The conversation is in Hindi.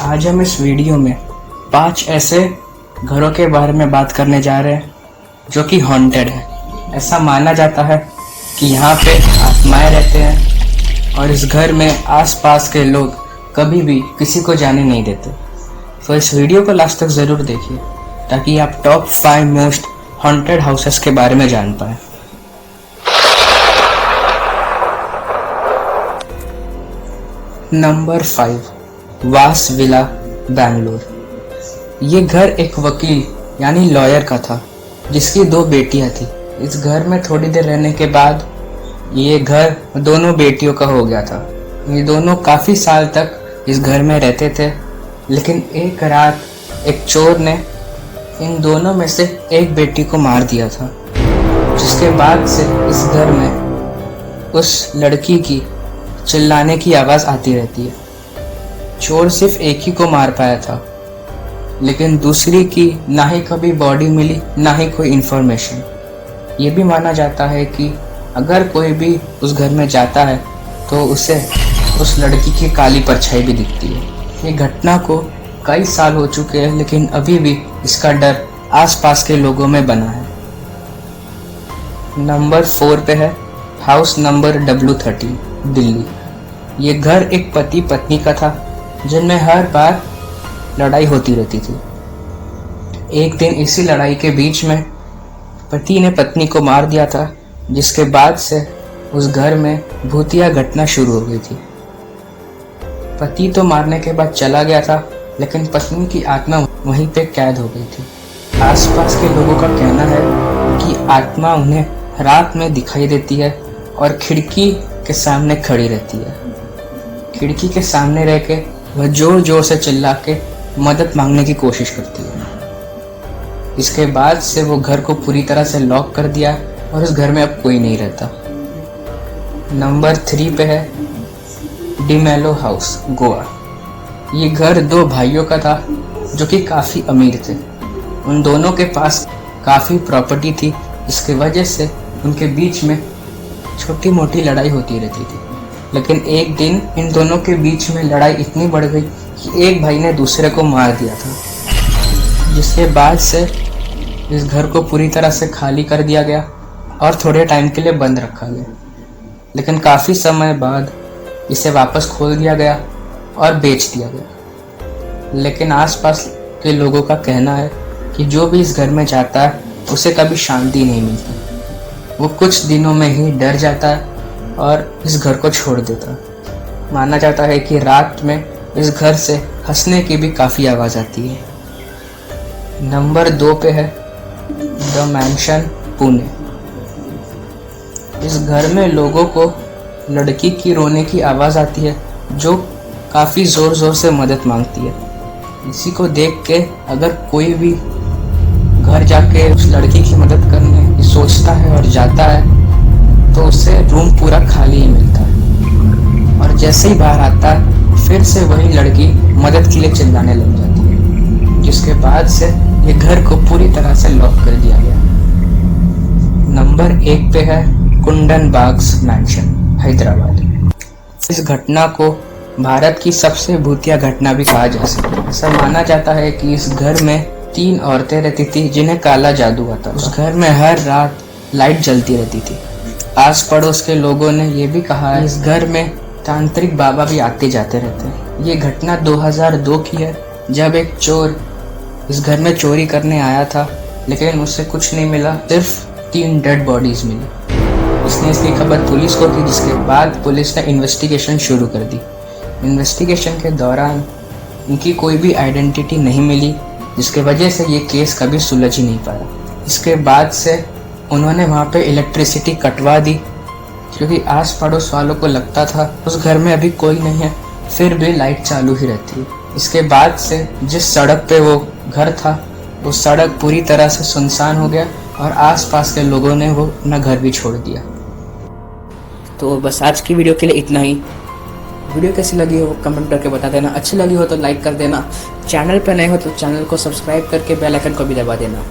आज हम इस वीडियो में 5 ऐसे घरों के बारे में बात करने जा रहे हैं जो कि हॉन्टेड है। ऐसा माना जाता है कि यहाँ पे आत्माएं रहते हैं और इस घर में आसपास के लोग कभी भी किसी को जाने नहीं देते। तो इस वीडियो को लास्ट तक ज़रूर देखिए ताकि आप टॉप 5 मोस्ट हॉन्टेड हाउसेस के बारे में जान पाएँ। नंबर 5, वास विला, बैंगलोर। ये घर एक वकील यानी लॉयर का था जिसकी 2 बेटियां थी। इस घर में थोड़ी देर रहने के बाद ये घर दोनों बेटियों का हो गया था। ये दोनों काफ़ी साल तक इस घर में रहते थे, लेकिन एक रात एक चोर ने इन दोनों में से एक बेटी को मार दिया था, जिसके बाद से इस घर में उस लड़की की चिल्लाने की आवाज़ आती रहती है। चोर सिर्फ एक ही को मार पाया था, लेकिन दूसरी की ना ही कभी बॉडी मिली ना ही कोई इन्फॉर्मेशन। ये भी माना जाता है कि अगर कोई भी उस घर में जाता है तो उसे उस लड़की की काली परछाई भी दिखती है। ये घटना को कई साल हो चुके हैं, लेकिन अभी भी इसका डर आसपास के लोगों में बना है। नंबर 4 पे है हाउस नंबर W13, दिल्ली। ये घर एक पति पत्नी का था जिनमें हर बार लड़ाई होती रहती थी। एक दिन इसी लड़ाई के बीच में पति ने पत्नी को मार दिया था, जिसके बाद से उस घर में भूतिया घटना शुरू हो गई थी। पति तो मारने के बाद चला गया था, लेकिन पत्नी की आत्मा वहीं पे कैद हो गई थी। आसपास के लोगों का कहना है कि आत्मा उन्हें रात में दिखाई देती है और खिड़की के सामने खड़ी रहती है। खिड़की के सामने रह के वह जोर जोर से चिल्ला के मदद मांगने की कोशिश करती है। इसके बाद से वो घर को पूरी तरह से लॉक कर दिया और उस घर में अब कोई नहीं रहता। नंबर 3 पे है डिमेलो हाउस, गोवा। ये घर 2 भाइयों का था जो कि काफ़ी अमीर थे। उन दोनों के पास काफ़ी प्रॉपर्टी थी, जिसकी वजह से उनके बीच में छोटी मोटी लड़ाई होती रहती थी। लेकिन एक दिन इन दोनों के बीच में लड़ाई इतनी बढ़ गई कि एक भाई ने दूसरे को मार दिया था, जिसके बाद से इस घर को पूरी तरह से खाली कर दिया गया और थोड़े टाइम के लिए बंद रखा गया। लेकिन काफ़ी समय बाद इसे वापस खोल दिया गया और बेच दिया गया। लेकिन आसपास के लोगों का कहना है कि जो भी इस घर में जाता है उसे कभी शांति नहीं मिलती। वो कुछ दिनों में ही डर जाता है और इस घर को छोड़ देता है। माना जाता है कि रात में इस घर से हंसने की भी काफ़ी आवाज़ आती है। नंबर 2 पे है द मैंशन, पुणे। इस घर में लोगों को लड़की की रोने की आवाज़ आती है जो काफ़ी ज़ोर ज़ोर से मदद मांगती है। इसी को देख के अगर कोई भी घर जाके उस लड़की की मदद करने सोचता है और जाता है तो उसे रूम पूरा खाली ही मिलता है, और जैसे ही बाहर आता है फिर से वही लड़की मदद के लिए चिल्लाने लग जाती है, जिसके बाद से ये घर को पूरी तरह से लॉक कर दिया गया। नंबर 1 पे है कुंदन बाग्स मैंशन, हैदराबाद। इस घटना को भारत की सबसे भूतिया घटना भी कहा जा सकता है। ऐसा माना जाता है कि इस घर में 3 औरतें रहती थी जिन्हें काला जादू आता। उस घर में हर रात लाइट जलती रहती थी। आस पड़ोस के लोगों ने यह भी कहा है इस घर में तांत्रिक बाबा भी आते जाते रहते हैं। ये घटना 2002 की है, जब एक चोर इस घर में चोरी करने आया था, लेकिन उससे कुछ नहीं मिला, सिर्फ 3 डेड बॉडीज मिली। उसने इसकी खबर पुलिस को की, जिसके बाद पुलिस ने इन्वेस्टिगेशन शुरू कर दी। इन्वेस्टिगेशन के दौरान इनकी कोई भी आइडेंटिटी नहीं मिली, जिसके वजह से ये केस कभी सुलझ ही नहीं पाया। इसके बाद से उन्होंने वहाँ पे इलेक्ट्रिसिटी कटवा दी, क्योंकि आस पड़ोस वालों को लगता था उस घर में अभी कोई नहीं है, फिर भी लाइट चालू ही रहती है। इसके बाद से जिस सड़क पे वो घर था वो सड़क पूरी तरह से सुनसान हो गया और आसपास के लोगों ने वो अपना घर भी छोड़ दिया। तो बस आज की वीडियो के लिए इतना ही। वीडियो कैसी लगी हो कमेंट करके बता देना। अच्छी लगी हो तो लाइक कर देना। चैनल पर नए हो तो चैनल को सब्सक्राइब करके बेल आइकन को भी दबा देना।